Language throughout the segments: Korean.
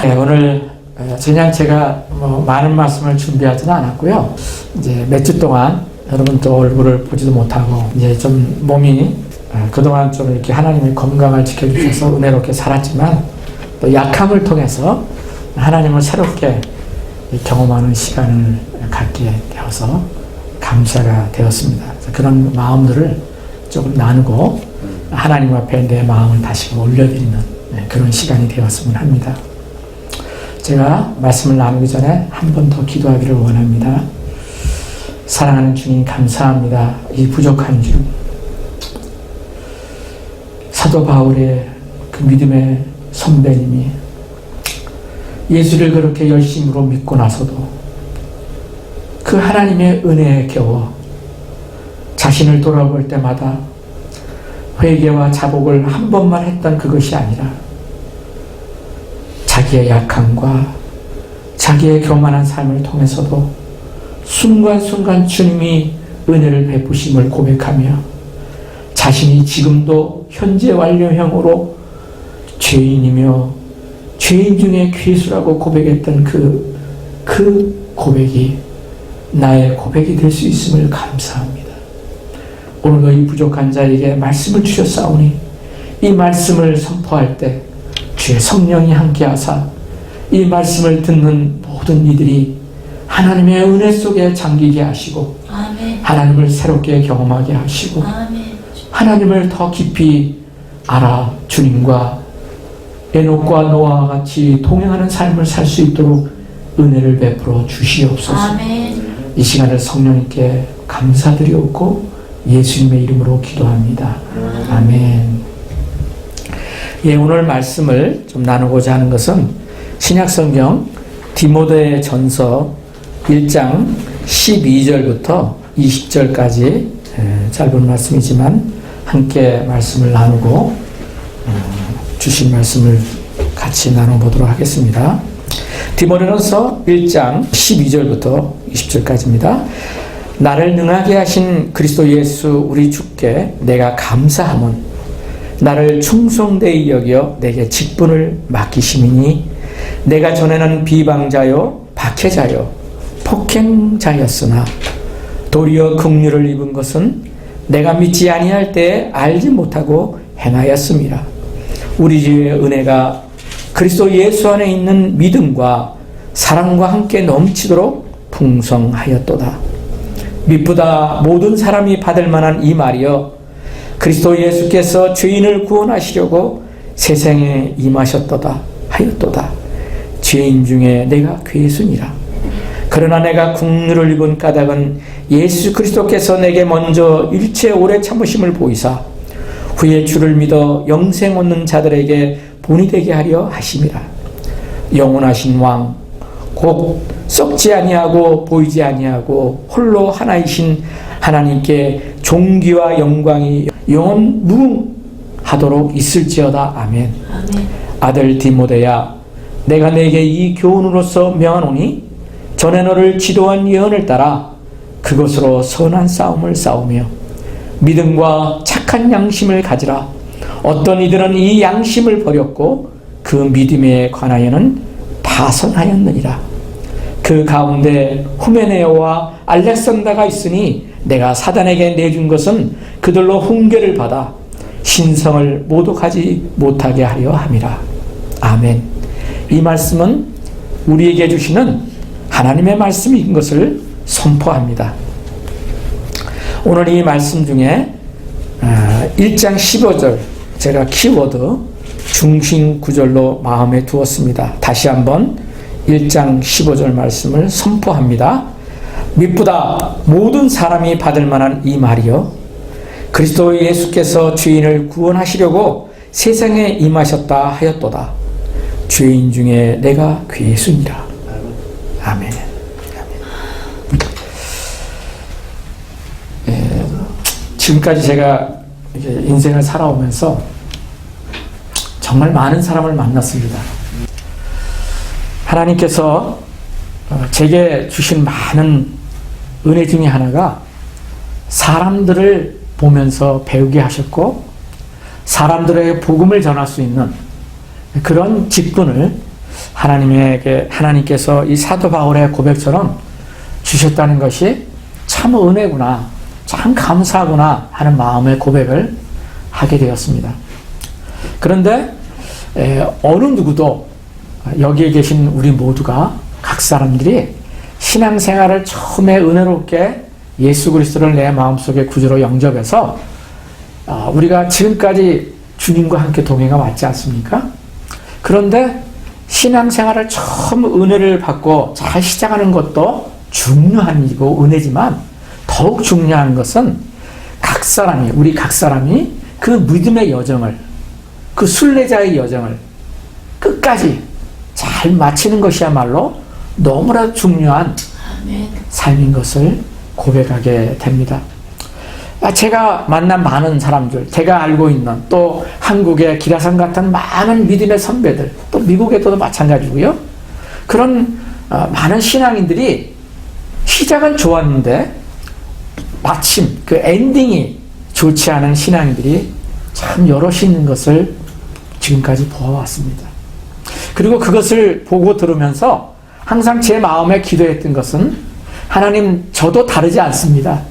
네, 오늘 그냥 제가 많은 말씀을 준비하지는 않았고요. 이제 몇 주 동안 여러분 또 얼굴을 보지도 못하고 이제 좀 몸이 그동안 좀 이렇게 하나님의 건강을 지켜주셔서 은혜롭게 살았지만 또 약함을 통해서 하나님을 새롭게 경험하는 시간을 갖게 되어서 감사가 되었습니다. 그래서 그런 마음들을 조금 나누고 하나님 앞에 내 마음을 다시 올려드리는 그런 시간이 되었으면 합니다. 제가 말씀을 나누기 전에 한 번 더 기도하기를 원합니다. 사랑하는 주님 감사합니다. 이 부족한 주 사도 바울의 그 믿음의 선배님이 예수를 그렇게 열심으로 믿고 나서도 그 하나님의 은혜에 겨워 자신을 돌아볼 때마다 회개와 자복을 한 번만 했던 그것이 아니라 자기의 약함과 자기의 교만한 삶을 통해서도 순간순간 주님이 은혜를 베푸심을 고백하며 자신이 지금도 현재 완료형으로 죄인이며 죄인 중에 괴수라고 고백했던 그 고백이 나의 고백이 될 수 있음을 감사합니다. 오늘도 이 부족한 자에게 말씀을 주셨사오니 이 말씀을 선포할 때 주의 성령이 함께하사 이 말씀을 듣는 모든 이들이 하나님의 은혜 속에 잠기게 하시고 아멘. 하나님을 새롭게 경험하게 하시고 아멘. 하나님을 더 깊이 알아 주님과 에녹과 노아와 같이 동행하는 삶을 살 수 있도록 은혜를 베풀어 주시옵소서. 아멘. 이 시간을 성령님께 감사드리옵고 예수님의 이름으로 기도합니다. 아멘. 예, 오늘 말씀을 좀 나누고자 하는 것은 신약성경 디모데 전서 1장 12절부터 20절까지 짧은 말씀이지만 함께 말씀을 나누고 주신 말씀을 같이 나눠보도록 하겠습니다. 디모데전서 1장 12절부터 20절까지입니다. 나를 능하게 하신 그리스도 예수 우리 주께 내가 감사함은 나를 충성되이 여겨 내게 직분을 맡기심이니 내가 전에는 비방자요 박해자요 폭행자였으나 도리어 긍휼을 입은 것은 내가 믿지 아니할 때에 알지 못하고 행하였음이라. 우리 주의 은혜가 그리스도 예수 안에 있는 믿음과 사랑과 함께 넘치도록 풍성하였도다. 미쁘다 모든 사람이 받을 만한 이 말이여 그리스도 예수께서 죄인을 구원하시려고 세상에 임하셨도다 하였도다. 죄인 중에 내가 괴순이라. 그러나 내가 국률을 입은 까닭은 예수 그리스도께서 내게 먼저 일체 오래 참으심을 보이사 후에 주를 믿어 영생 얻는 자들에게 본이 되게 하려 하심이라. 영원하신 왕 곧 썩지 아니하고 보이지 아니하고 홀로 하나이신 하나님께 존귀와 영광이 영원 무궁하도록 있을지어다. 아멘. 아멘. 아들 디모데야 내가 내게 이 교훈으로서 명하노니 전에 너를 지도한 예언을 따라 그것으로 선한 싸움을 싸우며 믿음과 착한 양심을 가지라. 어떤 이들은 이 양심을 버렸고 그 믿음에 관하여는 파선하였느니라. 그 가운데 후메네오와 알렉산더가 있으니 내가 사단에게 내준 것은 그들로 훈계를 받아 신성을 모독하지 못하게 하려 함이라. 아멘. 이 말씀은 우리에게 주시는 하나님의 말씀인 것을 선포합니다. 오늘 이 말씀 중에 1장 15절 제가 키워드 중심 구절로 마음에 두었습니다. 다시 한번 1장 15절 말씀을 선포합니다. 미쁘다 모든 사람이 받을 만한 이 말이요 그리스도 예수께서 죄인을 구원하시려고 세상에 임하셨다 하였도다. 죄인 중에 내가 괴순이라. 아멘. 지금까지 제가 인생을 살아오면서 정말 많은 사람을 만났습니다. 하나님께서 제게 주신 많은 은혜 중에 하나가 사람들을 보면서 배우게 하셨고 사람들에게 복음을 전할 수 있는 그런 직분을 하나님께서 이 사도 바울의 고백처럼 주셨다는 것이 참 은혜구나, 참 감사하구나 하는 마음의 고백을 하게 되었습니다. 그런데 어느 누구도 여기에 계신 우리 모두가 각 사람들이 신앙생활을 처음에 은혜롭게 예수 그리스도를 내 마음속에 구주로 영접해서 우리가 지금까지 주님과 함께 동행해 왔지 않습니까? 그런데 신앙생활을 처음 은혜를 받고 잘 시작하는 것도 중요한 일이고 은혜지만 더욱 중요한 것은 우리 각 사람이 그 믿음의 여정을, 그 순례자의 여정을 끝까지 잘 마치는 것이야말로 너무나 중요한 삶인 것을 고백하게 됩니다. 제가 만난 많은 사람들, 제가 알고 있는 또 한국의 기라성 같은 많은 믿음의 선배들, 또 미국에도 마찬가지고요. 그런 많은 신앙인들이 시작은 좋았는데 마침 그 엔딩이 좋지 않은 신앙인들이 참 여럿이 있는 것을 지금까지 보아왔습니다. 그리고 그것을 보고 들으면서 항상 제 마음에 기도했던 것은 하나님, 저도 다르지 않습니다.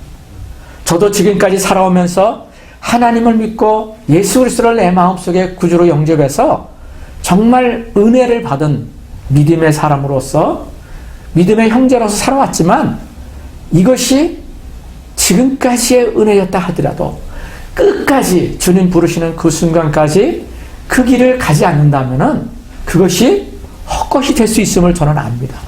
저도 지금까지 살아오면서 하나님을 믿고 예수 그리스도를 내 마음속에 구주로 영접해서 정말 은혜를 받은 믿음의 사람으로서, 믿음의 형제로서 살아왔지만 이것이 지금까지의 은혜였다 하더라도 끝까지 주님 부르시는 그 순간까지 그 길을 가지 않는다면 그것이 헛것이 될 수 있음을 저는 압니다.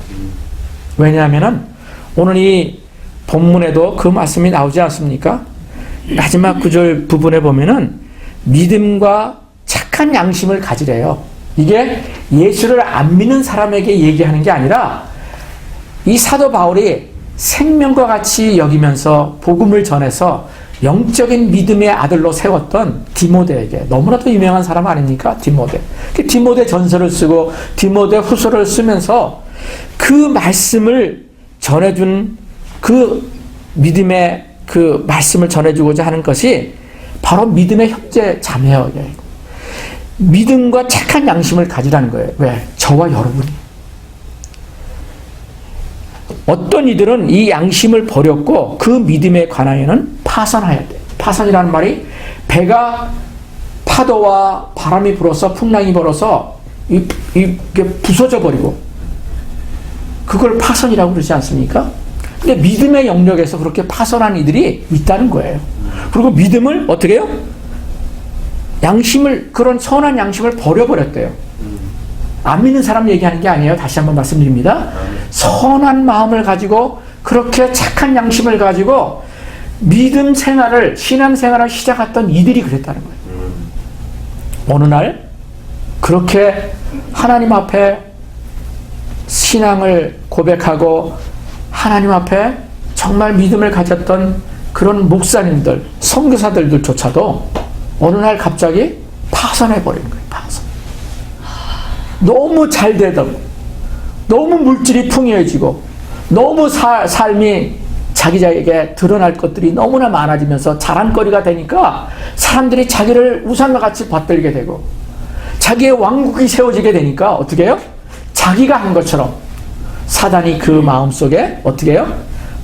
왜냐하면 오늘 이 본문에도 그 말씀이 나오지 않습니까? 마지막 구절 부분에 보면은 믿음과 착한 양심을 가지래요. 이게 예수를 안 믿는 사람에게 얘기하는 게 아니라 이 사도 바울이 생명과 같이 여기면서 복음을 전해서 영적인 믿음의 아들로 세웠던 디모데에게, 너무나도 유명한 사람 아닙니까? 디모데. 그 디모데 전서를 쓰고 디모데 후서를 쓰면서 그 말씀을 전해준 그 믿음의 그 말씀을 전해주고자 하는 것이 바로 믿음의 형제 자매예요. 믿음과 착한 양심을 가지라는 거예요. 왜? 저와 여러분이. 어떤 이들은 이 양심을 버렸고 그 믿음에 관하여는 파선해야 돼. 파선이라는 말이 배가 파도와 바람이 불어서 풍랑이 불어서 이게 부서져 버리고 그걸 파선이라고 그러지 않습니까? 근데 믿음의 영역에서 그렇게 파선한 이들이 있다는 거예요. 그리고 믿음을 어떻게 해요? 양심을, 그런 선한 양심을 버려버렸대요. 안 믿는 사람 얘기하는 게 아니에요. 다시 한번 말씀드립니다. 선한 마음을 가지고 그렇게 착한 양심을 가지고 믿음 생활을, 신앙 생활을 시작했던 이들이 그랬다는 거예요. 어느 날 그렇게 하나님 앞에 신앙을 고백하고 하나님 앞에 정말 믿음을 가졌던 그런 목사님들, 선교사들조차도 어느 날 갑자기 파선해버린 거예요. 파선. 너무 잘 되던, 너무 물질이 풍요해지고 너무 삶이 자기에게 드러날 것들이 너무나 많아지면서 자랑거리가 되니까 사람들이 자기를 우상과 같이 받들게 되고 자기의 왕국이 세워지게 되니까 어떻게 해요? 자기가 한 것처럼 사단이 그 마음속에 어떻게 해요?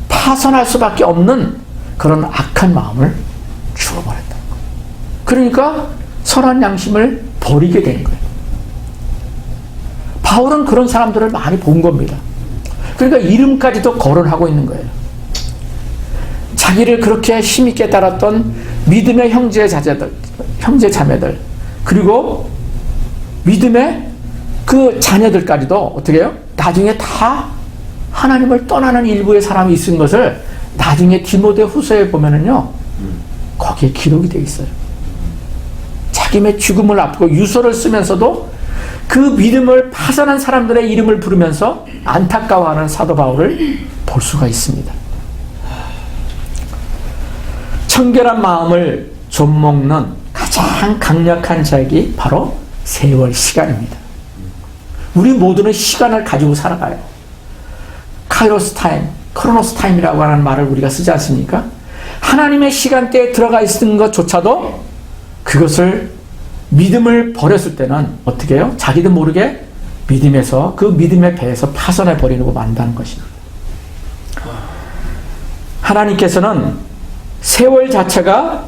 파선할 수밖에 없는 그런 악한 마음을 주어버렸다. 그러니까 선한 양심을 버리게 된 거예요. 바울은 그런 사람들을 많이 본 겁니다. 그러니까 이름까지도 거론하고 있는 거예요. 자기를 그렇게 힘있게 따랐던 믿음의 형제 자매들, 그리고 믿음의 그 자녀들까지도 어떻게 해요? 나중에 다 하나님을 떠나는 일부의 사람이 있은 것을 나중에 디모데 후서에 보면은요, 거기에 기록이 되어 있어요. 자기의 죽음을 앞두고 유서를 쓰면서도 그 믿음을 파산한 사람들의 이름을 부르면서 안타까워하는 사도 바울을 볼 수가 있습니다. 청결한 마음을 좀먹는 가장 강력한 자격이 바로 세월 시간입니다. 우리 모두는 시간을 가지고 살아가요. 카이로스 타임, 크로노스 타임이라고 하는 말을 우리가 쓰지 않습니까? 하나님의 시간대에 들어가 있는 것조차도 그것을 믿음을 버렸을 때는 어떻게 해요? 자기도 모르게 믿음에서 그 믿음의 배에서 파손해 버리고 만다는 것입니다. 하나님께서는 세월 자체가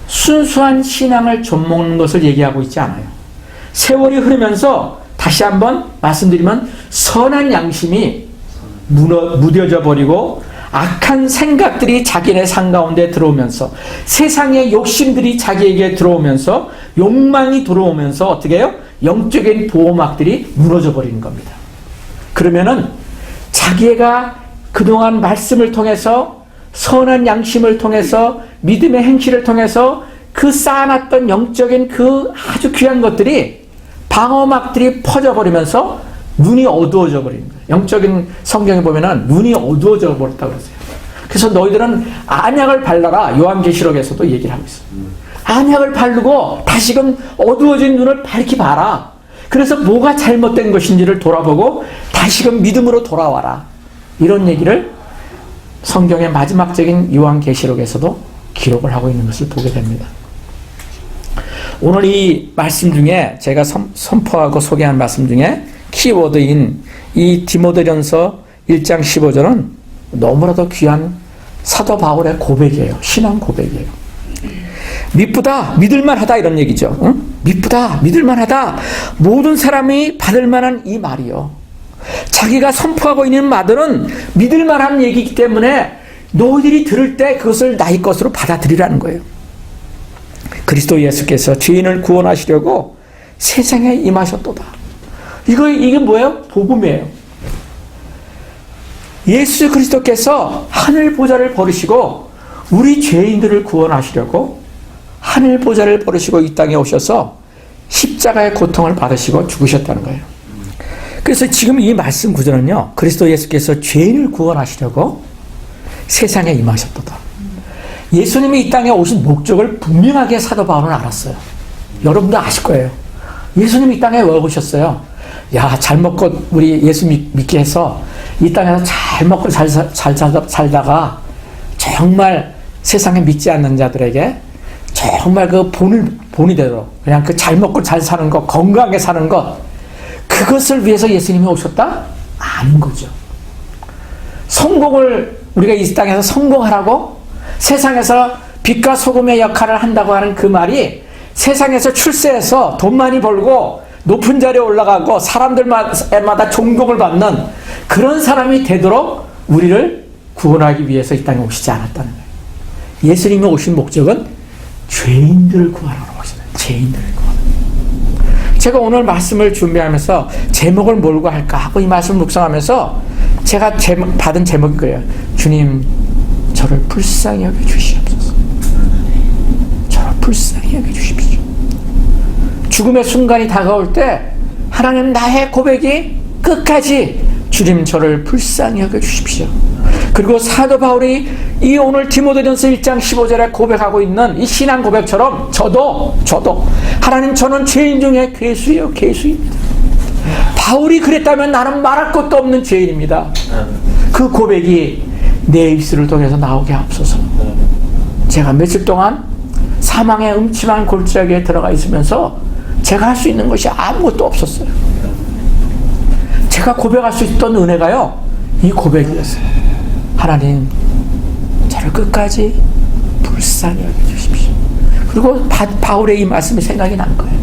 순수한 신앙을 좀먹는 것을 얘기하고 있지 않아요. 세월이 흐르면서 다시 한번 말씀드리면 선한 양심이 무뎌져 버리고 악한 생각들이 자기네 삶 가운데 들어오면서 세상의 욕심들이 자기에게 들어오면서 욕망이 들어오면서 어떻게 해요? 영적인 보호막들이 무너져 버리는 겁니다. 그러면은 자기가 그동안 말씀을 통해서 선한 양심을 통해서 믿음의 행실을 통해서 그 쌓아놨던 영적인 그 아주 귀한 것들이 방어막들이 퍼져버리면서 눈이 어두워져 버리는 거예요. 영적인 성경에 보면은 눈이 어두워져 버렸다고 그러세요. 그래서 너희들은 안약을 발라라. 요한계시록에서도 얘기를 하고 있어요. 안약을 바르고 다시금 어두워진 눈을 밝히 봐라. 그래서 뭐가 잘못된 것인지를 돌아보고 다시금 믿음으로 돌아와라. 이런 얘기를 성경의 마지막적인 요한계시록에서도 기록을 하고 있는 것을 보게 됩니다. 오늘 이 말씀 중에 제가 선포하고 소개한 말씀 중에 키워드인 이 디모데전서 1장 15절은 너무나도 귀한 사도 바울의 고백이에요. 신앙 고백이에요. 미쁘다, 믿을만하다 이런 얘기죠. 응? 미쁘다, 믿을만하다. 모든 사람이 받을 만한 이 말이요. 자기가 선포하고 있는 말들은 믿을만한 얘기이기 때문에 너희들이 들을 때 그것을 나의 것으로 받아들이라는 거예요. 그리스도 예수께서 죄인을 구원하시려고 세상에 임하셨도다. 이게 뭐예요? 복음이에요. 예수 그리스도께서 하늘 보좌를 버리시고 우리 죄인들을 구원하시려고 하늘 보좌를 버리시고 이 땅에 오셔서 십자가의 고통을 받으시고 죽으셨다는 거예요. 그래서 지금 이 말씀 구절은요, 그리스도 예수께서 죄인을 구원하시려고 세상에 임하셨도다. 예수님이 이 땅에 오신 목적을 분명하게 사도 바울은 알았어요. 여러분도 아실 거예요. 예수님이 이 땅에 왜 오셨어요? 야, 잘 먹고 우리 예수 믿게 해서 이 땅에서 잘 먹고 잘 살다가 정말 세상에 믿지 않는 자들에게 정말 그 본의대로 그냥 그 잘 먹고 잘 사는 것, 건강하게 사는 것, 그것을 위해서 예수님이 오셨다? 아닌 거죠. 성공을 우리가 이 땅에서 성공하라고 세상에서 빛과 소금의 역할을 한다고 하는 그 말이 세상에서 출세해서 돈 많이 벌고 높은 자리에 올라가고 사람들마다 존경을 받는 그런 사람이 되도록 우리를 구원하기 위해서 이 땅에 오시지 않았다는 거예요. 예수님이 오신 목적은 죄인들을 구하러 오시는 거예요. 죄인들을 구하러. 제가 오늘 말씀을 준비하면서 제목을 뭘로 할까 하고 이 말씀을 묵상하면서 제가 받은 제목이 그래요. 주님, 저를 불쌍히 여겨 주시옵소서. 저를 불쌍히 여겨 주십시오. 죽음의 순간이 다가올 때 하나님, 나의 고백이 끝까지 주님, 저를 불쌍히 여겨 주십시오. 그리고 사도 바울이 이 오늘 디모데전서 1장 15절에 고백하고 있는 이 신앙 고백처럼 저도 하나님, 저는 죄인 중에 괴수예요. 괴수입니다. 바울이 그랬다면 나는 말할 것도 없는 죄인입니다. 그 고백이 내 입술을 통해서 나오게 하옵소서. 제가 며칠 동안 사망의 음침한 골짜기에 들어가 있으면서 제가 할 수 있는 것이 아무것도 없었어요. 제가 고백할 수 있던 은혜가요, 이 고백이었어요. 하나님, 저를 끝까지 불쌍히 여겨주십시오. 그리고 바울의 이 말씀이 생각이 난 거예요.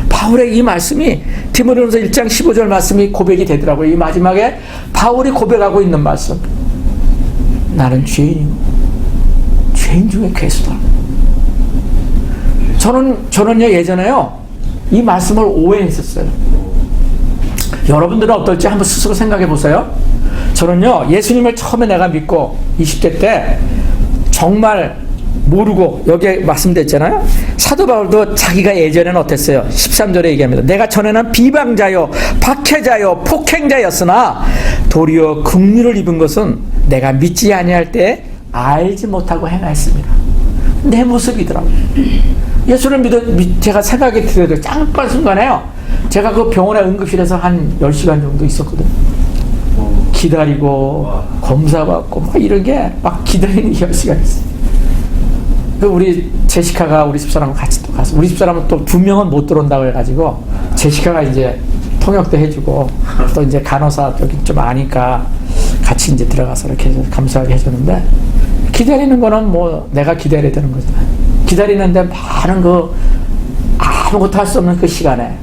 바울의 이 말씀이 디모데전서 1장 15절 말씀이 고백이 되더라고요. 이 마지막에 바울이 고백하고 있는 말씀. 나는 죄인이고 죄인 중에 괴수다. 저는요, 예전에요, 이 말씀을 오해했었어요. 여러분들은 어떨지 한번 스스로 생각해 보세요. 저는요, 예수님을 처음에 내가 믿고 20대 때 정말 모르고, 여기에 말씀됐잖아요. 사도 바울도 자기가 예전에는 어땠어요? 13절에 얘기합니다. 내가 전에는 비방자요, 박해자요, 폭행자였으나 도리어 긍휼을 입은 것은 내가 믿지 아니할 때 알지 못하고 행하였습니다. 내 모습이더라고요. 예수를 제가 생각이 들어요. 잠깐 순간에요, 제가 그 병원의 응급실에서 한 10시간 정도 있었거든요. 기다리고 검사받고 막 이런 게 막 기다리는 10시간 있어요. 그 우리 제시카가 우리 집사람하고 같이 또 가서 우리 집사람은 또 2명은 못 들어온다고 해가지고 제시카가 이제 통역도 해주고 또 이제 간호사 쪽이 좀 아니까 같이 이제 들어가서 이렇게 감사하게 해줬는데 기다리는 거는 뭐 내가 기다려야 되는 거잖아요. 기다리는데 많은 그 아무것도 할 수 없는 그 시간에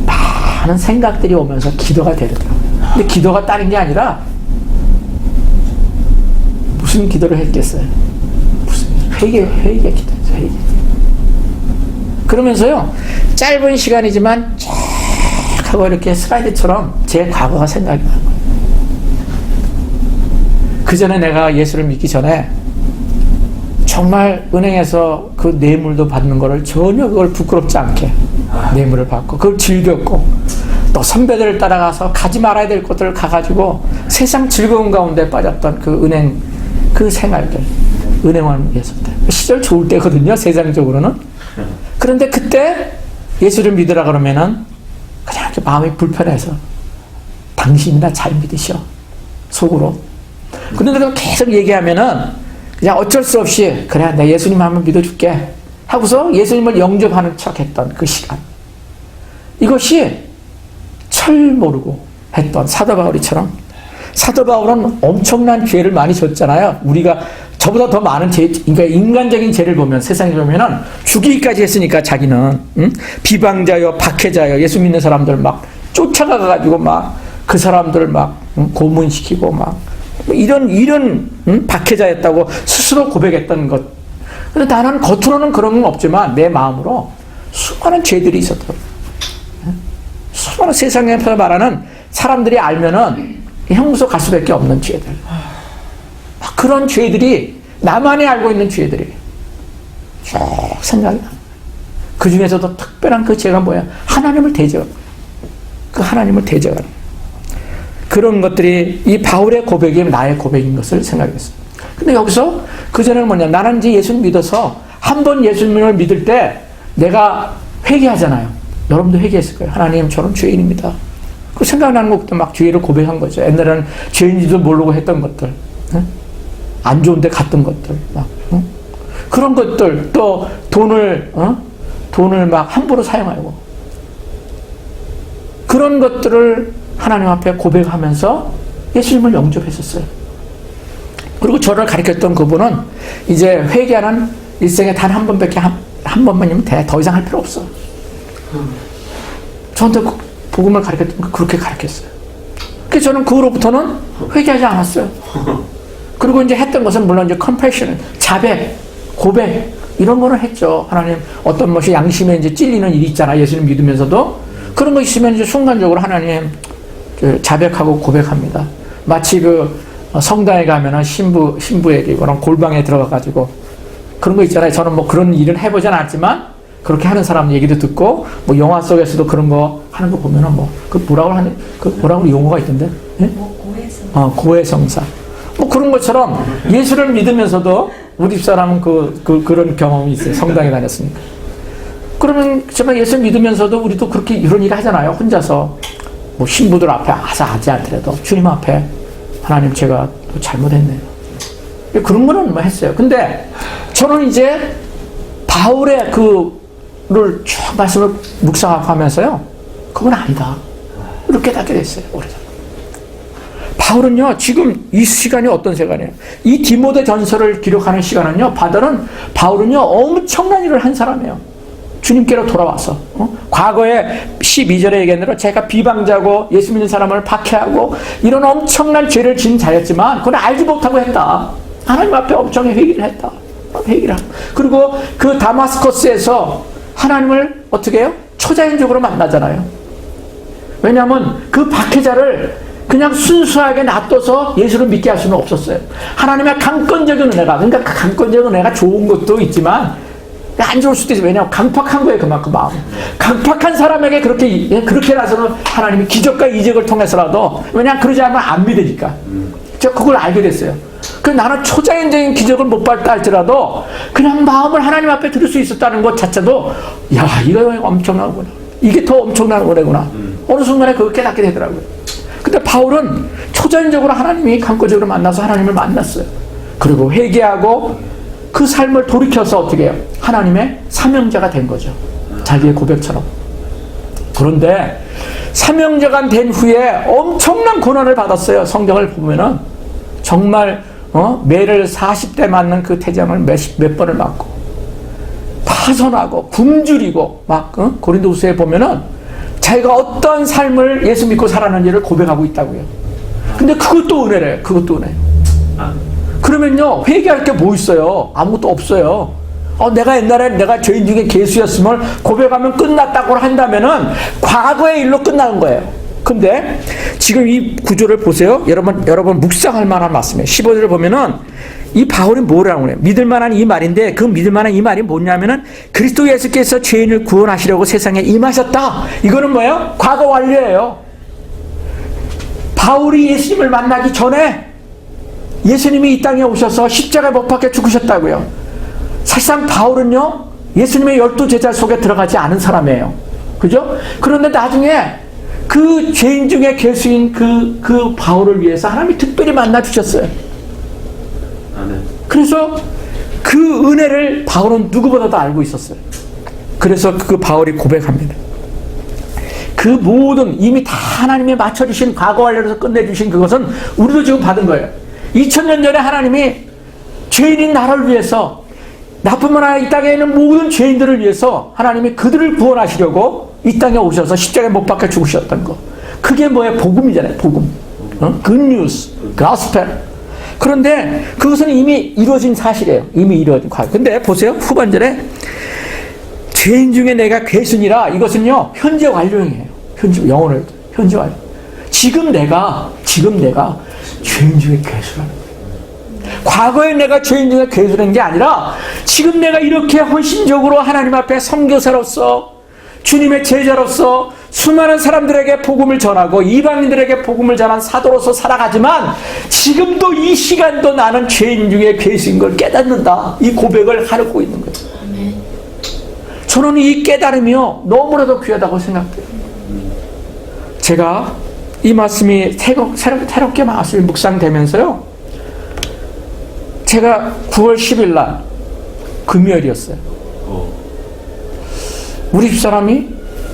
많은 생각들이 오면서 기도가 되더라고요. 근데 기도가 다른 게 아니라 무슨 기도를 했겠어요? 무슨 회개 기도였어요. 회개. 그러면서요 짧은 시간이지만 쫙 하고 이렇게 슬라이드처럼 제 과거가 생각이 나는 거예요. 그 전에 내가 예수를 믿기 전에 정말 은행에서 그 뇌물도 받는 거를 전혀 그걸 부끄럽지 않게 뇌물을 받고 그걸 즐겼고 또 선배들을 따라가서 가지 말아야 될 곳을 가가지고 세상 즐거운 가운데 빠졌던 그 은행 그 생활들 은행원에서 시절 좋을 때거든요. 세상적으로는. 그런데 그때 예수를 믿으라 그러면은 그냥 이렇게 마음이 불편해서 당신이나 잘 믿으셔 속으로. 그런데 계속 얘기하면은 그냥 어쩔 수 없이 그래 내 예수님 한번 믿어줄게 하고서 예수님을 영접하는 척했던 그 시간, 이것이 철 모르고 했던 사도 바울이처럼. 사도 바울은 엄청난 죄를 많이 졌잖아요. 우리가 저보다 더 많은 죄, 그러니까 인간적인 죄를 보면 세상에 보면은 죽이기까지 했으니까 자기는 비방자요, 박해자요, 예수 믿는 사람들 막 쫓아가가지고 막 그 사람들 막 고문시키고 막 이런 박해자였다고 스스로 고백했던 것. 근데 나는 겉으로는 그런 건 없지만 내 마음으로 수많은 죄들이 있었더라고요. 수많은 세상에서 말하는 사람들이 알면은 형무소 갈 수밖에 없는 죄들. 그런 죄들이 나만이 알고 있는 죄들이 쭉 생각이 나. 그 중에서도 특별한 그 죄가 뭐야? 하나님을 대적하는. 그 하나님을 대적하는. 그런 것들이 이 바울의 고백이 나의 고백인 것을 생각했어요. 근데 여기서 그 전에는 뭐냐? 나는 이제 예수를 믿어서 한 번 예수님을 믿을 때 내가 회개하잖아요. 여러분도 회개했을 거예요. 하나님, 저는 죄인입니다. 그 생각나는 것부터 막 죄를 고백한 거죠. 옛날에는 죄인지도 모르고 했던 것들, 안 좋은 데 갔던 것들, 막, 그런 것들, 또 돈을 막 함부로 사용하고, 그런 것들을 하나님 앞에 고백하면서 예수님을 영접했었어요. 그리고 저를 가르쳤던 그분은 이제 회개하는 일생에 단 한 번밖에 한 번만이면 돼. 더 이상 할 필요 없어. 저한테 복음을 가르쳤던 거 그렇게 가르쳤어요. 그래서 저는 그 후로부터는 회개하지 않았어요. 그리고 이제 했던 것은 물론 이제 컴패션, 자백, 고백 이런 거는 했죠. 하나님 어떤 것이 양심에 이제 찔리는 일이 있잖아. 예수님 믿으면서도 그런 거 있으면 이제 순간적으로 하나님 자백하고 고백합니다. 마치 그 성당에 가면은 신부에게 그런 골방에 들어가가지고 그런 거 있잖아요. 저는 뭐 그런 일을 해보진 않았지만 그렇게 하는 사람 얘기도 듣고 뭐 영화 속에서도 그런 거 하는 거 보면은 뭐 그 뭐라고 하는 그 뭐라고 용어가 있던데? 예? 고해성사. 뭐 그런 것처럼 예수를 믿으면서도 우리 집사람은 그런 경험이 있어요. 성당에 다녔으니까. 그러면 정말 예수 믿으면서도 우리도 그렇게 이런 일을 하잖아요. 혼자서 뭐 신부들 앞에 하지 않더라도 주님 앞에 하나님 제가 잘못했네요. 그런 거는 뭐 했어요. 근데 저는 이제 바울의 그를 쭉 말씀을 묵상하고 하면서요. 그건 아니다. 이렇게 깨닫게 됐어요. 오래전. 바울은요, 지금 이 시간이 어떤 시간이에요? 이 디모데 전서를 기록하는 시간은요, 바울은요, 엄청난 일을 한 사람이에요. 주님께로 돌아와서 과거에 12절에 얘기한 대로 제가 비방자고 예수 믿는 사람을 박해하고 이런 엄청난 죄를 지은 자였지만 그건 알지 못하고 했다. 하나님 앞에 엄청나게 회개를 했다. 회개를 하고. 그리고 그 다마스커스에서 하나님을 어떻게 해요? 초자연적으로 만나잖아요. 왜냐하면 그 박해자를 그냥 순수하게 놔둬서 예수를 믿게 할 수는 없었어요. 하나님의 강권적인 은혜가, 그러니까 그 강권적인 은혜가 좋은 것도 있지만 안 좋을 수도 있어요. 왜냐하면 강팍한 거예요. 그만큼 마음. 강팍한 사람에게 그렇게 나서는 하나님이 기적과 이적을 통해서라도, 왜냐하면 그러지 않으면 안 믿으니까. 제가 그걸 알게 됐어요. 그래서 나는 초자연적인 기적을 못 봤다 할지라도 그냥 마음을 하나님 앞에 들을 수 있었다는 것 자체도, 야, 이거 엄청나구나. 이게 더 엄청난 은혜구나. 어느 순간에 그걸 깨닫게 되더라고요. 근데 바울은 초자연적으로 하나님이 강권적으로 만나서 하나님을 만났어요. 그리고 회개하고 그 삶을 돌이켜서 어떻게 해요? 하나님의 사명자가 된 거죠. 자기의 고백처럼. 그런데 사명자가 된 후에 엄청난 고난을 받았어요. 성경을 보면은 정말 매를 40대 맞는 그 태장을 몇 번을 맞고 파손하고 굶주리고 막 고린도후서에 보면은 자기가 어떤 삶을 예수 믿고 살았는지를 고백하고 있다고요. 근데 그것도 은혜래요. 그것도 은혜. 그러면요, 회개할 게 뭐 있어요? 아무것도 없어요. 내가 옛날에 내가 죄인 중에 개수였음을 고백하면 끝났다고 한다면은 과거의 일로 끝나는 거예요. 근데 지금 이 구조를 보세요. 여러분 묵상할 만한 말씀이에요. 15절을 보면은 이 바울이 뭐라고 그래요? 믿을 만한 이 말인데 그 믿을 만한 이 말이 뭐냐면은 그리스도 예수께서 죄인을 구원하시려고 세상에 임하셨다. 이거는 뭐예요? 과거 완료예요. 바울이 예수님을 만나기 전에 예수님이 이 땅에 오셔서 십자가에 못 박혀 죽으셨다고요. 사실상 바울은요, 예수님의 12제자 속에 들어가지 않은 사람이에요. 그죠? 그런데 나중에 그 죄인 중에 괴수인 그 바울을 위해서 하나님이 특별히 만나 주셨어요. 그래서 그 은혜를 바울은 누구보다도 알고 있었어요. 그래서 그 바울이 고백합니다. 그 모든 이미 다 하나님이 맞춰주신 과거 완료로서 끝내주신 그것은 우리도 지금 받은 거예요. 2000년 전에 하나님이 죄인인 나를 위해서, 나뿐만 아니라 이 땅에 있는 모든 죄인들을 위해서 하나님이 그들을 구원하시려고 이 땅에 오셔서 십자가에 못 박혀 죽으셨던 거. 그게 뭐예요? 복음이잖아요. 복음. Good news, gospel. 그런데 그것은 이미 이루어진 사실이에요. 이미 이루어진 과거. 근데 보세요. 후반절에 죄인 중에 내가 괴순이라, 이것은요 현재 완료형이에요. 현재 영어로 현재 완료. 지금 내가 죄인 중에 괴수라는 거예요. 과거에 내가 죄인 중에 괴수라는 게 아니라 지금 내가 이렇게 헌신적으로 하나님 앞에 선교사로서 주님의 제자로서 수많은 사람들에게 복음을 전하고 이방인들에게 복음을 전한 사도로서 살아가지만 지금도 이 시간도 나는 죄인 중에 괴수인 걸 깨닫는다. 이 고백을 하고 있는 거예요. 저는 이 깨달음이요 너무나도 귀하다고 생각해요. 제가 이 말씀이 새롭게 말씀이 묵상되면서요, 제가 9월 10일 날 금요일이었어요. 우리 집사람이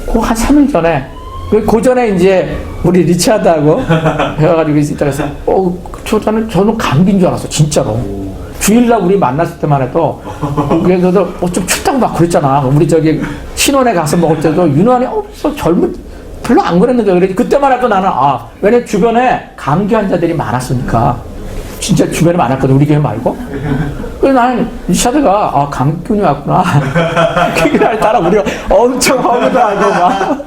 한 3일 전에, 그 전에 이제 우리 리차드하고 해가지고 있다가 해서 저는 감기인 줄 알았어. 진짜로. 주일날 우리 만났을 때만 해도 그래도 좀 춥다고 막 그랬잖아. 우리 저기 신혼에 가서 먹을 때도 유난히 별로 안 그랬는데 그래. 그때만 해도 나는 왜냐면 주변에 감기 환자들이 많았으니까, 진짜 주변에 많았거든. 우리 교회 말고. 그래서 나는 리차드가 감기균이 왔구나. 그날따라 우리가 엄청 허무하고 막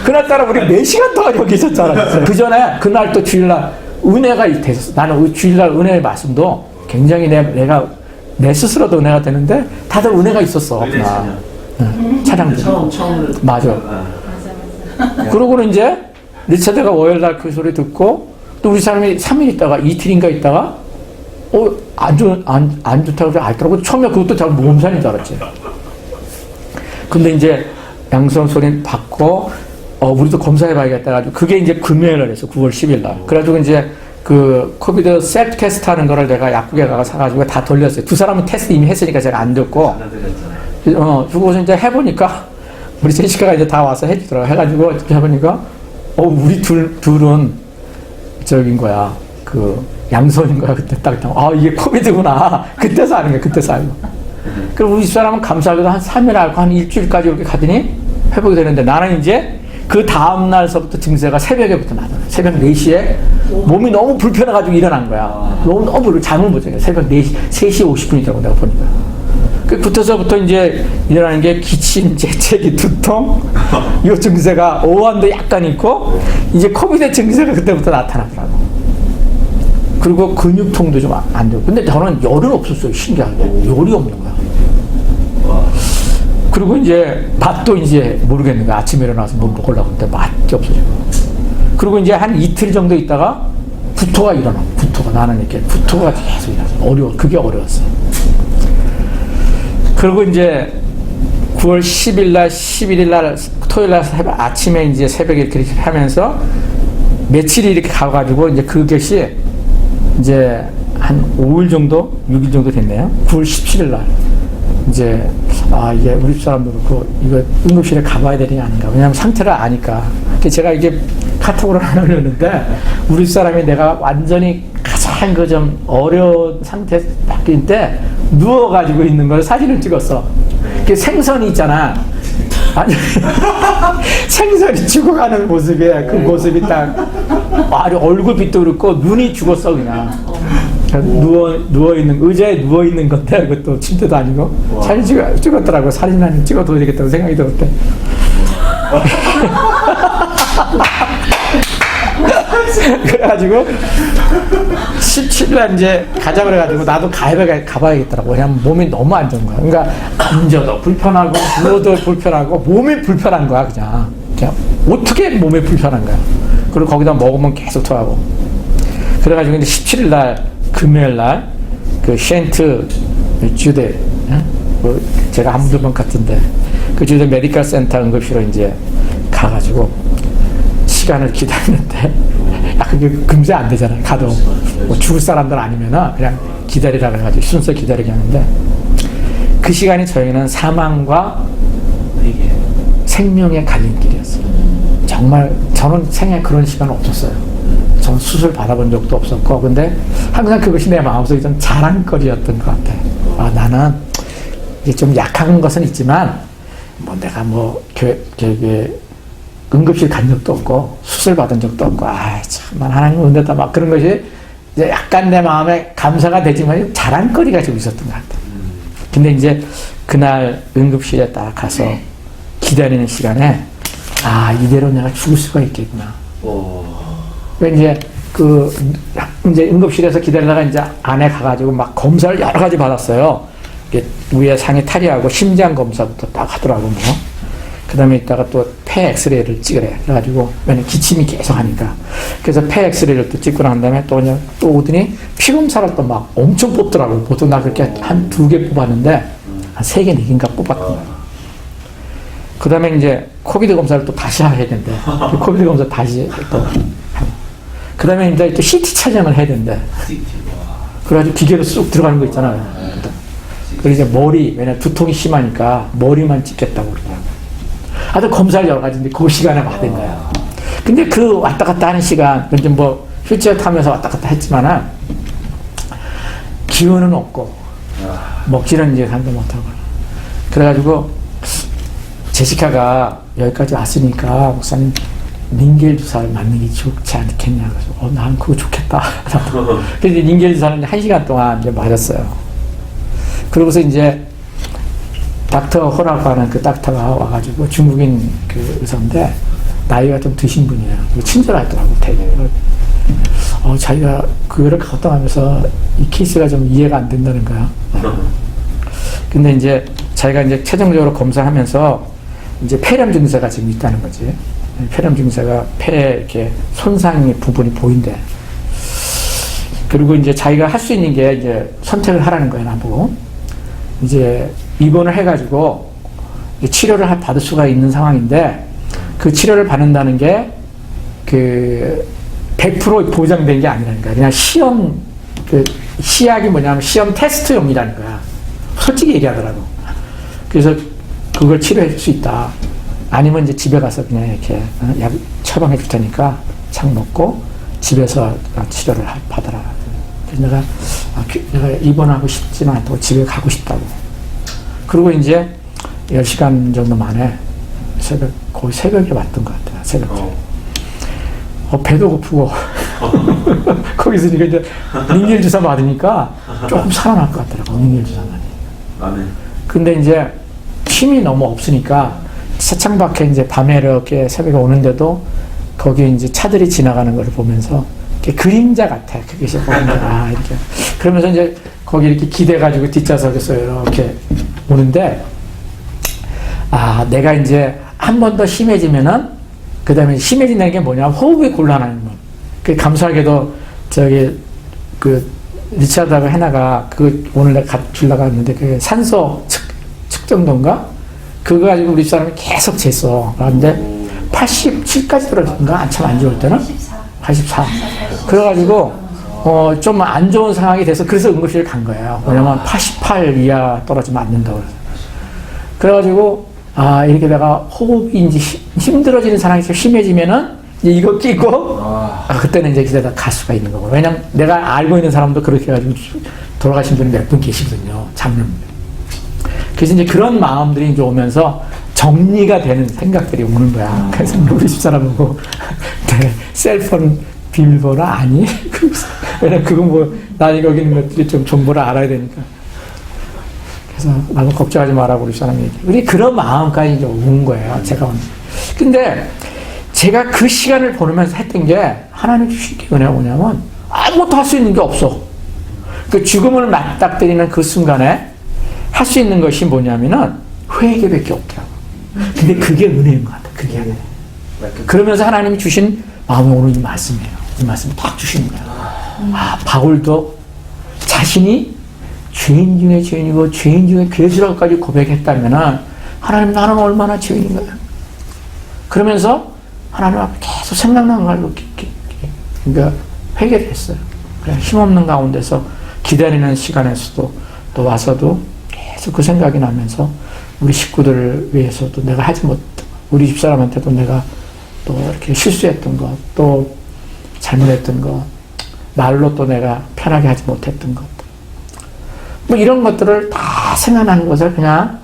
그날따라 우리 4시간 동안 여기 있었잖아. 그 전에 그날 또 주일날 은혜가 됐었어. 나는 주일날 은혜의 말씀도 굉장히 내가 내 스스로도 은혜가 되는데 다들 은혜가 있었어. 차량들. 처음. 맞아. 그러고는 이제 리차드가 월요일날 그 소리 듣고 또 우리 사람이 3일 있다가 이틀인가 있다가 안 좋다고 알더라고. 처음에 그것도 잘 몸살인 줄 알았지. 근데 이제 양성 소리 받고 우리도 검사해봐야겠다 해가지고 그게 이제 금요일날 했어. 9월 10일 날. 그래가지고 이제 그 코비드 셀프 테스트 하는 거를 내가 약국에 가서 사가지고 다 돌렸어요. 두 사람은 테스트 이미 했으니까 제가 안 듣고 그거서 이제 해보니까 우리 제시카가 이제 다 와서 해주더라고. 해가지고 어떻게 해보니까 우리 둘은 저긴 거야. 그 양손인 거야. 그때 딱 이게 코비드구나. 그때서 아는 거야. 그때서 알고. 그럼 우리 집사람은 감사하게도 한 3일 앓고 한 일주일까지 이렇게 가더니 회복이 되는데, 나는 이제 그 다음날서부터 증세가 새벽에부터 나더라. 새벽 4시에 몸이 너무 불편해가지고 일어난 거야. 너무 잠을 못 자요. 새벽 4시, 3시 50분이더라고 내가 보니까. 그때서부터 이제 일어나는 게 기침, 재채기, 두통, 이 증세가 오한도 약간 있고, 이제 코비드 증세가 그때부터 나타나더라고. 그리고 근육통도 좀 안 되고. 근데 저는 열은 없었어요. 신기하게. 열이 없는 거야. 그리고 이제 맛도 이제 모르겠는 거야. 아침에 일어나서 뭐 먹으려고 했는데 맛이 없어지고. 그리고 이제 한 이틀 정도 있다가 구토가 일어나. 나는 이렇게 구토가 계속 일어나서 그게 어려웠어. 그리고 이제 9월 10일 날, 11일 날, 토요일 날 아침에 이제 새벽에 이렇게 하면서 며칠이 이렇게 가가지고 이제 그것이 이제 한 5일 정도, 6일 정도 됐네요. 9월 17일 날 이제 이게 우리 집 사람도 그렇고 이거 응급실에 가봐야 되는 게 아닌가. 왜냐하면 상태를 아니까. 제가 이게 카톡으로 하나 올렸는데 우리 집 사람이 내가 완전히 가장 그 좀 어려운 상태에서 바뀐 때 누워가지고 있는 걸 사진을 찍었어. 그 생선이 있잖아. 아니 생선이 죽어가는 모습에 그 모습이 딱 얼굴빛도 그렇고 눈이 죽었어 그냥. 누워있는 의자에 누워있는 건데 그것도 침대도 아니고 사진 찍었더라고. 사진 한 찍어둬야 되겠다고 생각이 들었대. 그래가지고 17일 이제 가자 그래가지고 나도 가봐야겠더라고. 그냥 몸이 너무 안 좋은 거야. 그러니까 앉아도 불편하고 누워도 불편하고 몸이 불편한 거야. 그냥 어떻게 몸이 불편한 거야. 그리고 거기다 먹으면 계속 토하고. 그래가지고 이제 17일 날 금요일 날 그 셴트 주대 뭐 제가 한두 같은데 그 주대 메디컬 센터 응급실로 이제 가가지고 시간을 기다리는데 그게 금세 안 되잖아요. 가도 뭐 죽을 사람들 아니면은 그냥 기다리라 그래가지고 순서 기다리게 하는데 그 시간이 저희는 사망과 생명의 갈림길이었어요. 정말 저는 생애 그런 시간 없었어요. 저는 수술 받아본 적도 없었고, 근데 항상 그것이 내 마음속에 좀 자랑거리였던 것 같아요. 나는 이게 좀 약한 것은 있지만, 뭐 내가 뭐 응급실 간 적도 없고, 수술 받은 적도 없고, 참만 하나님 은혜다 막 그런 것이 이제 약간 내 마음에 감사가 되지만 자랑거리가 좀 있었던 것 같아요. 근데 이제 그날 응급실에 딱 가서 기다리는 시간에 이대로 내가 죽을 수가 있겠구나. 이제 이제 응급실에서 기다리다가 이제 안에 가가지고 막 검사를 여러 가지 받았어요. 위에 상에 탈의하고 심장 검사부터 딱 하더라고 뭐. 그 다음에 이따가 또 폐 엑스레이를 찍으래. 그래가지고 왜냐면 기침이 계속 하니까. 그래서 폐 엑스레이를 또 찍고 난 다음에 또 오더니 피 검사를 또 막 엄청 뽑더라고. 보통 나 그렇게 한 2개 뽑았는데 한 3개, 4개인가 뽑았던 거야. 그 다음에 이제 코비드 검사를 또 다시 해야 된대. 코비드 검사 다시 또 그 다음에 이제 또 CT 촬영을 해야 된대. 그래가지고 기계로 쑥 들어가는 거 있잖아요. 그리고 이제 왜냐면 두통이 심하니까 머리만 찍겠다고 그러더라고요. 하여튼 검사를 여러 가지인데 그 시간에 받은 거야. 근데 그 왔다 갔다 하는 시간, 좀 뭐 휠체어 타면서 왔다 갔다 했지만은 기운은 없고 먹지는 이제 간도 못하고. 그래가지고 제시카가 여기까지 왔으니까 목사님 닌겔 주사를 맞는 게 좋지 않겠냐. 그래서 난 그거 좋겠다. 그래서 닌겔 주사는 1시간 동안 이제 맞았어요. 그러고서 이제 닥터 호라고 그 닥터가 와가지고 중국인 그 의사인데 나이가 좀 드신 분이에요. 친절하더라고 되게. 자기가 그거를 걱정하면서 이 케이스가 좀 이해가 안 된다는 거야. 근데 이제 자기가 이제 최종적으로 검사하면서 이제 폐렴 증세가 지금 있다는 거지. 폐렴 증세가 폐에 이렇게 손상의 부분이 보인대. 그리고 이제 자기가 할 수 있는 게 이제 선택을 하라는 거야, 나보고. 이제 입원을 해가지고 치료를 받을 수가 있는 상황인데 그 치료를 받는다는 게 그 100% 보장된 게 아니라는 거야. 그냥 시험, 시약이 뭐냐면 시험 테스트용이라는 거야. 솔직히 얘기하더라고. 그래서 그걸 치료해 줄 수 있다. 아니면 이제 집에 가서 그냥 이렇게 약 처방해 줄 테니까 약 먹고 집에서 치료를 받아라. 그래서 내가 입원하고 싶지는 않다고 집에 가고 싶다고. 그리고 이제 10시간 정도 만에 거의 새벽에 왔던 것 같아요. 새벽에. 배도 고프고. 거기서 이제 닌겔 주사 맞으니까 조금 살아날 것 같더라고. 닌겔 주사만이. 근데 이제 힘이 너무 없으니까 차창 밖에 이제 밤에 이렇게 새벽에 오는데도 거기 이제 차들이 지나가는 걸 보면서 이렇게 그림자 같아. 그게 보면 이렇게. 그러면서 이제 거기 이렇게 기대가지고 뒷좌석에서 이렇게 오는데 내가 이제 한 번 더 심해지면은 그 다음에 심해진다는 게 뭐냐 호흡이 곤란한 거. 그 감사하게도 리차드하고 해나가 오늘 내가 주려고 했는데 그 산소 측정도인가 그거 가지고 우리 사람이 계속 쟀어. 그런데 87까지 떨어진가 참 안 좋을 때는 84. 그래가지고 좀 안 좋은 상황이 돼서 그래서 응급실을 간 거예요. 왜냐면 88 이하 떨어지면 안 된다고 그래서. 그래가지고 이렇게 내가 호흡이 이제 힘들어지는 상황이 좀 심해지면은 이제 이거 끼고 그때는 이제 기다려 갈 수가 있는 거고. 왜냐면 내가 알고 있는 사람도 그렇게 해가지고 돌아가신 분이 몇 분 계시거든요. 장면. 그래서 이제 그런 마음들이 이제 오면서 정리가 되는 생각들이 오는 거야. 그래서 우리 집사람 보고 내 셀폰 비밀번호 아니? 왜냐면 그건 뭐 나이 거기 있는 것들이 좀 정보를 알아야 되니까. 그래서 나도 걱정하지 말라고 우리 사람이 얘기해. 우리 그런 마음까지 이제 온 거예요. 제가 오늘. 근데 제가 그 시간을 보내면서 했던 게 하나님 주신 게 은혜가 뭐냐면 아무것도 할 수 있는 게 없어. 그 죽음을 맞닥뜨리는 그 순간에 할 수 있는 것이 뭐냐면은 회개밖에 없더라고. 근데 그게 은혜인 것 같아. 그게 은혜. 그러면서 하나님이 주신 마음이 오늘 이 말씀이에요. 이 말씀 딱 주시는 거예요. 바울도 자신이 죄인 중에 죄인이고 죄인 중에 괴수라고까지 고백했다면은 하나님 나는 얼마나 죄인인가요? 그러면서 하나님 앞에 계속 생각나는 걸 그러니까 회개를 했어요. 힘없는 가운데서 기다리는 시간에서도 또 와서도 계속 그 생각이 나면서 우리 식구들을 위해서도 내가 하지 못, 우리 집사람한테도 내가 또 이렇게 실수했던 것, 또 잘못했던 것, 말로 또 내가 편하게 하지 못했던 것, 뭐 이런 것들을 다 생각나는 것을 그냥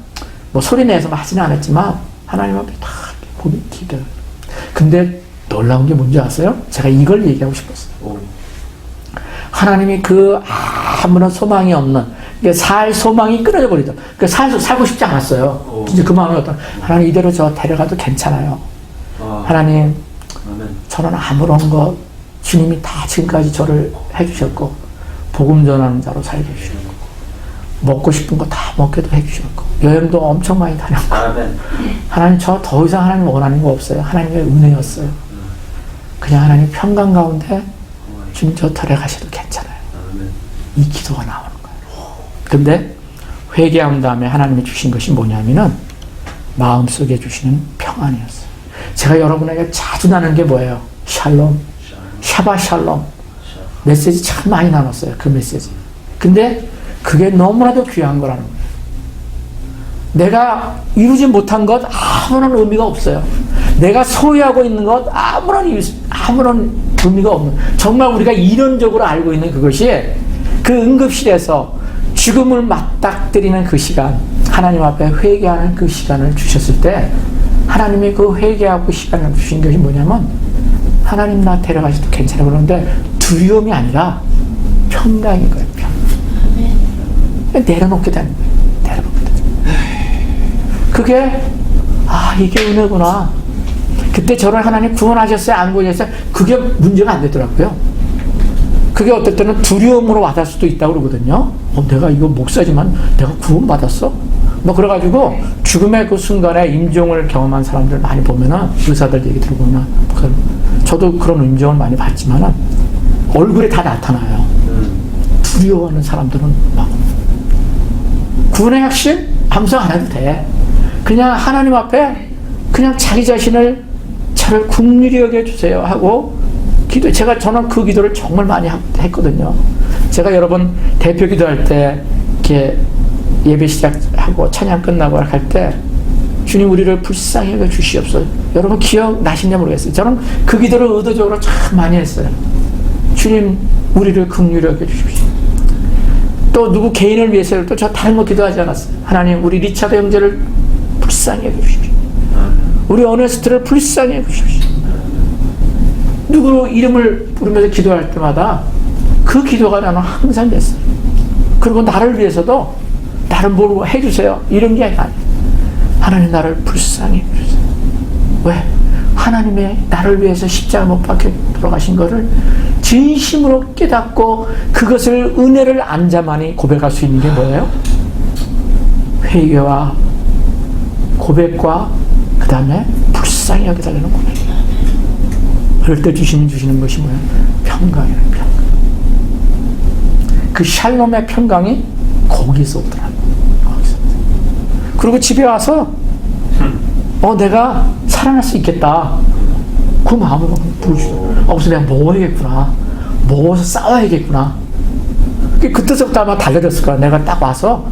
뭐 소리 내서 하지는 않았지만 하나님 앞에 다 기도. 근데 놀라운 게 뭔지 아세요? 제가 이걸 얘기하고 싶었어요. 하나님이 그 아무런 소망이 없는, 살 소망이 끊어져 버리죠. 살고 싶지 않았어요. 진짜 그 마음이 어떤, 하나님 이대로 저 데려가도 괜찮아요. 하나님, 저는 아무런 것, 주님이 다 지금까지 저를 해주셨고, 복음 전하는 자로 살게 해주셨고, 먹고 싶은 거 다 먹게도 해주셨고, 여행도 엄청 많이 다녔고, 하나님 저 더 이상 하나님 원하는 거 없어요. 하나님의 은혜였어요. 그냥 하나님 평강 가운데 주님 저 데려가셔도 괜찮아요. 이 기도가 나오는 거예요. 근데 회개한 다음에 하나님이 주신 것이 뭐냐면은 마음속에 주시는 평안이었어요. 제가 여러분에게 자주 나누는 게 뭐예요? 샬롬, 샤바 샬롬. 메시지 참 많이 나눴어요. 그 메시지. 근데 그게 너무나도 귀한 거라는 거예요. 내가 이루지 못한 것 아무런 의미가 없어요. 내가 소유하고 있는 것 아무런 의미가 없는, 정말 우리가 이론적으로 알고 있는 그것이 그 응급실에서 죽음을 맞닥뜨리는 그 시간, 하나님 앞에 회개하는 그 시간을 주셨을 때 하나님이 그 회개하고 시간을 주신 것이 뭐냐면 하나님 나 데려가셔도 괜찮아요. 그런데 두려움이 아니라 평강인 거예요. 평강. 내려놓게 되는 거예요. 내려놓게 되는 거예요. 그게 이게 은혜구나. 그때 저를 하나님 구원하셨어요? 안 구원하셨어요? 그게 문제가 안 되더라고요. 그게 어떨 때는 두려움으로 와닿을 수도 있다고 그러거든요. 내가 이거 목사지만 내가 구원받았어? 뭐 그래가지고 죽음의 그 순간에 임종을 경험한 사람들 많이 보면은, 의사들 얘기 들어보면, 저도 그런 임종을 많이 봤지만은 얼굴에 다 나타나요. 두려워하는 사람들은 막 구원의 핵심 암송 안 해도 돼. 그냥 하나님 앞에 그냥 자기 자신을 저를 긍휼히 여겨주세요 하고 기도. 저는 그 기도를 정말 많이 했거든요. 제가 여러분 대표 기도할 때 이렇게 예배 시작하고 찬양 끝나고 할 때 주님 우리를 불쌍히 여겨 주시옵소서. 여러분 기억나시는지 모르겠어요. 저는 그 기도를 의도적으로 참 많이 했어요. 주님 우리를 긍휼히 여겨 주십시오. 또 누구 개인을 위해서 또 저 다른 거 기도하지 않았어요. 하나님 우리 리차드 형제를 불쌍히 여겨 주십시오. 우리 어네스트를 불쌍히 여겨 주십시오. 누구 이름을 부르면서 기도할 때마다 그 기도가 나는 항상 됐어요. 그리고 나를 위해서도 나를 뭘 해주세요 이런 게 아니에요. 하나님 나를 불쌍히 해주세요. 왜? 하나님의 나를 위해서 십자가 못 박혀 돌아가신 것을 진심으로 깨닫고 그것을 은혜를 안자만이 고백할 수 있는 게 뭐예요? 회개와 고백과 그 다음에 불쌍히 여겨달라는 고백이에요. 그럴 때 주시는 것이 뭐예요? 평강이에요. 평강. 그 샬롬의 평강이 거기서 오더라고요. 그리고 집에 와서 내가 살아날 수 있겠다. 그 마음을 보여주죠. 그래서 내가 먹어야겠구나. 모아서 싸워야겠구나. 그때서부터 아마 달라졌을 거야. 내가 딱 와서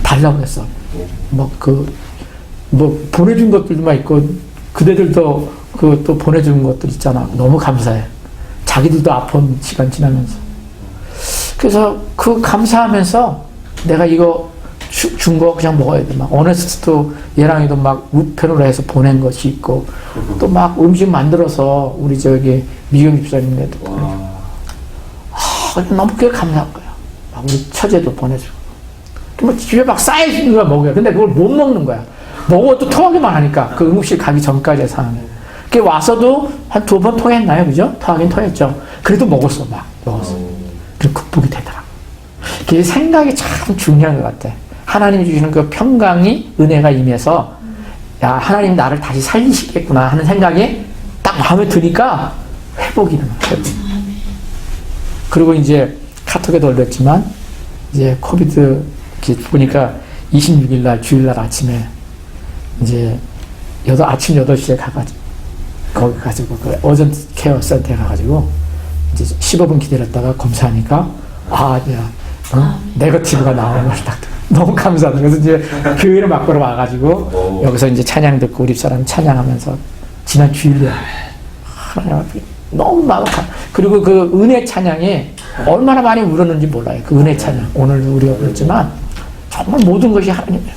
달라고 했어. 보내준 것들도 막 있고, 그대들도 또 보내준 것들 있잖아. 너무 감사해. 자기들도 아픈 시간 지나면서. 그래서 그 감사하면서 내가 이거 준 거 그냥 먹어야 돼. 막 어네스트도 얘랑이도 막 우편으로 해서 보낸 것이 있고, 또 막 음식 만들어서 우리 저기 미경 집사님네도 보내주고. 너무 꽤 감사한 거야. 막 우리 처제도 보내주고. 뭐 집에 막 쌓여있는 거 먹어요. 근데 그걸 못 먹는 거야. 먹어도 토하기만 하니까. 그 응급실 가기 전까지의 상황에. 그 와서도 한 2번 토했나요? 그죠? 토하긴 토했죠. 그래도 먹었어. 그리고 극복이 되더라고. 그 생각이 참 중요한 것 같아. 하나님이 주시는 그 평강이, 은혜가 임해서, 야, 하나님 나를 다시 살리시겠구나 하는 생각이 딱 마음에 드니까 회복이 일어나. 그리고 이제 카톡에도 올렸지만, 이제 코비드 보니까 26일 날, 주일 날 아침에 이제 아침 8시에 가가지고, 거기 가지고, 그 어전트 케어 센터에 가가지고, 이제 15분 기다렸다가 검사하니까, 네거티브가 나오는 걸 딱, 너무 감사하다. 그래서 이제 교회를 막으러 와가지고, 여기서 이제 찬양 듣고, 우리 사람 찬양하면서, 지난 주일에, 너무 그리고 그 은혜 찬양이 얼마나 많이 울었는지 몰라요. 그 은혜 찬양. 오늘도 우리가 울었지만, 정말 모든 것이 하나님이에요.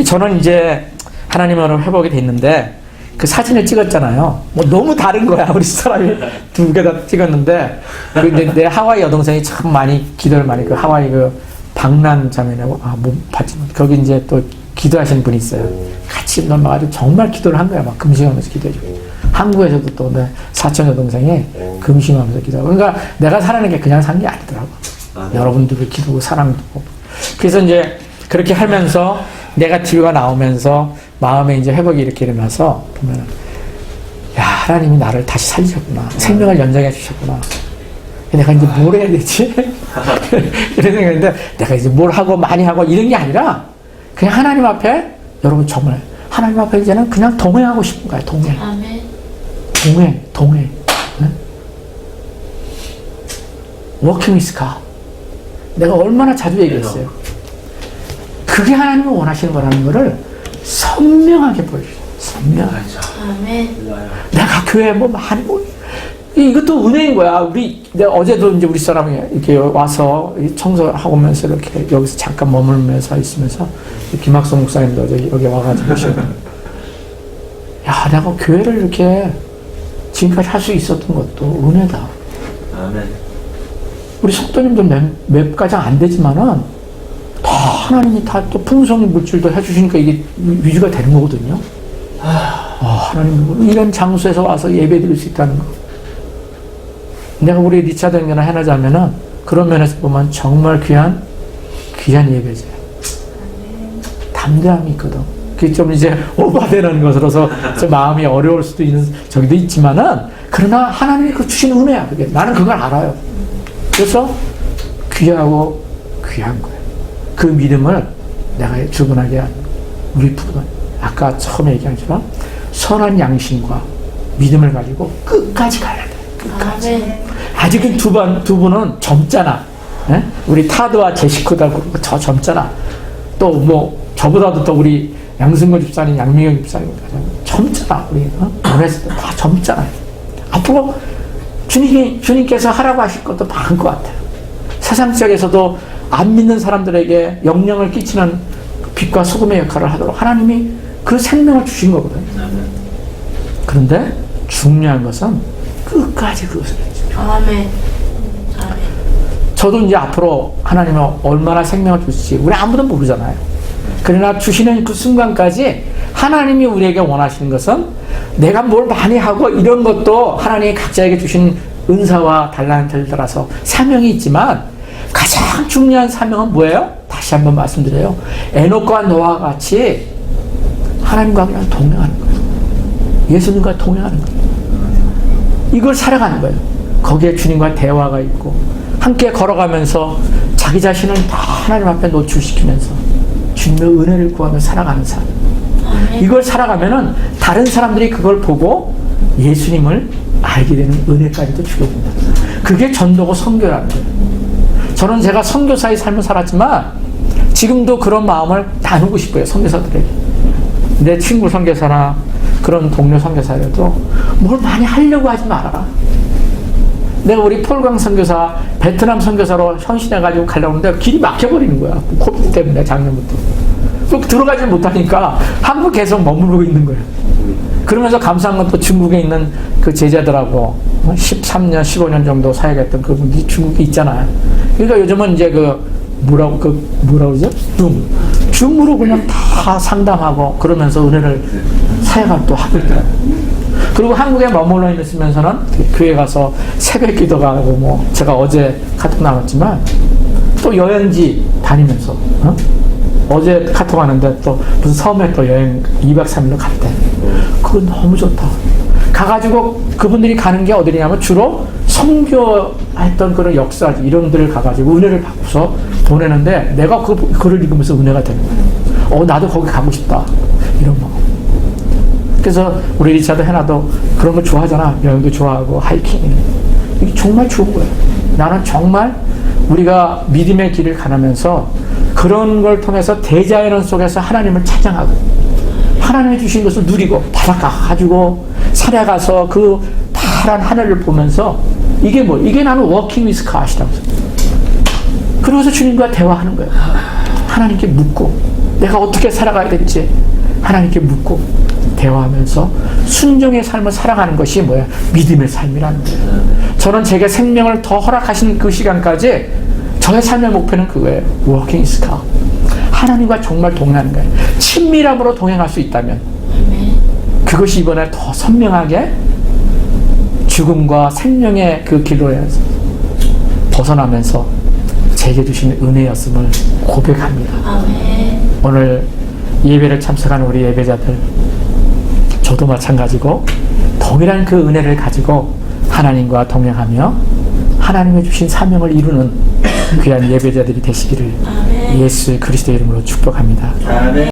저는 이제 하나님으로 회복이 됐는데, 그 사진을 찍었잖아요. 너무 다른 거야. 우리 사람이 2개 다 찍었는데, 내 하와이 여동생이 참 많이 기도를 많이, 그 하와이 그 방란 자매라고, 거기 이제 또 기도하시는 분이 있어요. 같이 넘어가지고 정말 기도를 한 거야. 막 금식하면서 기도해주고. 한국에서도 또 내 사촌 여동생이 금식하면서 기도하고. 그러니까 내가 살아는 게 그냥 산 게 아니더라고. 여러분들도 기도고 사람도 보고. 그래서 이제 그렇게 하면서 내가 TV가 나오면서 마음에 이제 회복이 이렇게 일어나서 보면, 야, 하나님이 나를 다시 살리셨구나. 생명을 연장해 주셨구나. 내가 이제 뭘 해야 되지? 이런 생각인데, 내가 이제 뭘 하고 많이 하고 이런 게 아니라, 그냥 하나님 앞에, 여러분 정말, 하나님 앞에 이제는 그냥 동행하고 싶은 거야, 동행. 아멘. 동행. 네? Walking with God. 내가 얼마나 자주 얘기했어요. 그게 하나님이 원하시는 거라는 거를 선명하게 보여주세요. 선명하게. 아멘. 내가 교회에 많이 이것도 은혜인 거야. 내가 어제도 이제 우리 사람이 이렇게 와서 청소하고 오면서 이렇게 여기서 잠깐 머물면서 있으면서 김학성 목사님도 어제 여기 와가지고 야, 내가 교회를 이렇게 지금까지 할 수 있었던 것도 은혜다. 아멘. 우리 속도님도 몇 가장 안 되지만은 다 하나님이 다 또 풍성한 물질도 해주시니까 이게 유지가 되는 거거든요. 하나님 이런 장소에서 와서 예배 드릴 수 있다는 거. 내가 우리 리차드 형제나 해나자면은 그런 면에서 보면 정말 귀한 예배죠. 담대함이 있거든. 그게 좀 이제 오버되는 것으로서 좀 마음이 어려울 수도 있는 저기도 있지만은, 그러나 하나님이 그 주신 은혜야. 그게. 나는 그걸 알아요. 그래서 귀하고 귀한 거예요. 그 믿음을 내가 주근하게 한 우리 부부는 아까 처음에 얘기한 것처럼 선한 양심과 믿음을 가지고 끝까지 가야 돼. 끝까지. 아멘. 아직은 두 분은 젊잖아. 에? 우리 타드와 제시코다 그러고 저 젊잖아. 또 저보다도 더 우리 양승건 집사님, 양미경 집사님 젊잖아. 우리 원에서도 다 젊잖아요. 앞으로 주님께서 하라고 하실 것도 많은 것 같아요. 세상 속에서도 안 믿는 사람들에게 영향을 끼치는 빛과 소금의 역할을 하도록 하나님이 그 생명을 주신 거거든요. 그런데 중요한 것은 끝까지 그것을 해주죠. 아멘. 저도 이제 앞으로 하나님이 얼마나 생명을 주실지 우리 아무도 모르잖아요. 그러나 주시는 그 순간까지 하나님이 우리에게 원하시는 것은 내가 뭘 많이 하고 이런 것도 하나님이 각자에게 주신 은사와 달란트를 따라서 사명이 있지만, 가장 중요한 사명은 뭐예요? 다시 한번 말씀드려요. 에녹과 노아와 같이 하나님과 그냥 동행하는 거예요. 예수님과 동행하는 거예요. 이걸 살아가는 거예요. 거기에 주님과 대화가 있고 함께 걸어가면서 자기 자신을 다 하나님 앞에 노출시키면서 주님의 은혜를 구하며 살아가는 삶. 이걸 살아가면은 다른 사람들이 그걸 보고 예수님을 알게 되는 은혜까지도 주겠습니다. 그게 전도고 선교라는 거예요. 저는 제가 선교사의 삶을 살았지만 지금도 그런 마음을 나누고 싶어요. 선교사들에게. 내 친구 선교사나 그런 동료 선교사라도 뭘 많이 하려고 하지 말아라. 내가 우리 폴강 선교사, 베트남 선교사로 헌신해가지고 가려고 하는데 길이 막혀버리는 거야. 코비드 때문에 작년부터. 또 들어가지 못하니까 한국 계속 머무르고 있는 거예요. 그러면서 감사한 건 또 중국에 있는 그 제자들하고 13년, 15년 정도 사역했던 그분이 중국에 있잖아요. 그러니까 요즘은 이제 뭐라고 그러죠? 줌으로 그냥 다 상담하고 그러면서 은혜를 사역을 또 하고 있더라고요. 그리고 한국에 머물러 있으면서는 교회 가서 새벽 기도가 하고 뭐 제가 어제 카톡 나눴지만 또 여행지 다니면서 어제 카톡 하는데 또 무슨 섬에 또 여행 2박 3일로 갔대. 그거 너무 좋다. 가가지고 그분들이 가는 게 어디냐면 주로 선교했던 그런 역사 이런 데를 가가지고 은혜를 받고서 보내는데 내가 그 글을 읽으면서 은혜가 되는 거예요. 나도 거기 가고 싶다. 이런 거. 그래서 우리 리차도 해나도 그런 거 좋아하잖아. 여행도 좋아하고 하이킹. 이게 정말 좋은 거예요. 나는 정말 우리가 믿음의 길을 가면서 그런 걸 통해서 대자연 속에서 하나님을 찬양하고 하나님이 주신 것을 누리고 바닷가 가지고 산에 가서 그 파란 하늘을 보면서 이게 나는 워킹 위스 갓이라고. 그러면서 주님과 대화하는 거예요. 하나님께 묻고 내가 어떻게 살아가야 될지 하나님께 묻고 대화하면서 순종의 삶을 살아가는 것이 뭐야? 믿음의 삶이라는 거예요. 저는 제게 생명을 더 허락하신 그 시간까지 저의 삶의 목표는 그거예요. 워킹 위스 갓. 하나님과 정말 동행하는 거예요. 친밀함으로 동행할 수 있다면 그것이 이번에 더 선명하게 죽음과 생명의 그 길로 벗어나면서 제게 주신 은혜였음을 고백합니다. 아멘. 오늘 예배를 참석한 우리 예배자들 저도 마찬가지고 동일한 그 은혜를 가지고 하나님과 동행하며 하나님의 주신 사명을 이루는 귀한 예배자들이 되시기를 아멘. 예수 그리스도의 이름으로 축복합니다. 아멘.